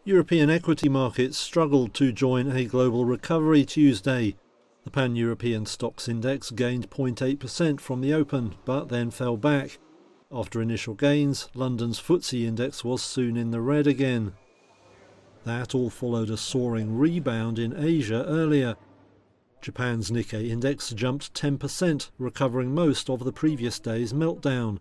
European equity markets struggled to join a global recovery Tuesday. The Pan-European Stocks Index gained 0.8% from the open, but then fell back. After initial gains, London's FTSE index was soon in the red again. That all followed a soaring rebound in Asia earlier. Japan's Nikkei index jumped 10%, recovering most of the previous day's meltdown.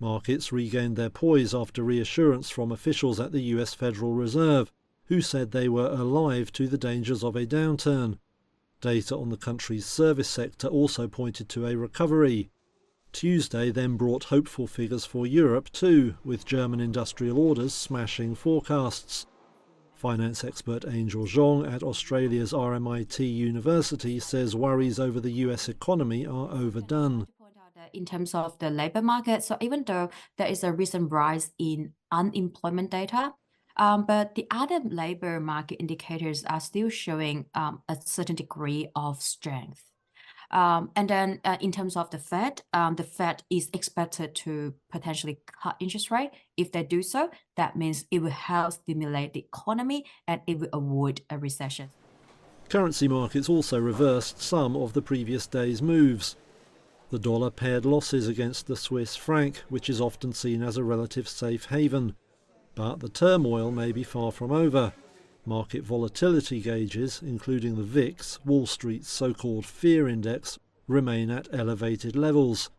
Markets regained their poise after reassurance from officials at the US Federal Reserve, who said they were alive to the dangers of a downturn. Data on the country's service sector also pointed to a recovery. Tuesday then brought hopeful figures for Europe too, with German industrial orders smashing forecasts. Finance expert Angel Zhong at Australia's RMIT University says worries over the US economy are overdone. In terms of the labor market, so even though there is a recent rise in unemployment data, but the other labor market indicators are still showing a certain degree of strength. And then in terms of the Fed is expected to potentially cut interest rate. If they do so, that means it will help stimulate the economy and it will avoid a recession. Currency markets also reversed some of the previous day's moves. The dollar pared losses against the Swiss franc, which is often seen as a relative safe haven. But the turmoil may be far from over. Market volatility gauges, including the VIX, Wall Street's so-called fear index, remain at elevated levels.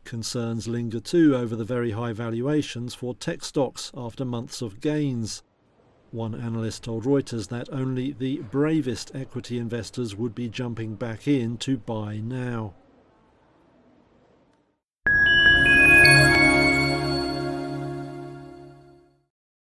Concerns linger too over the very high valuations for tech stocks after months of gains. One analyst told Reuters that only the bravest equity investors would be jumping back in to buy now.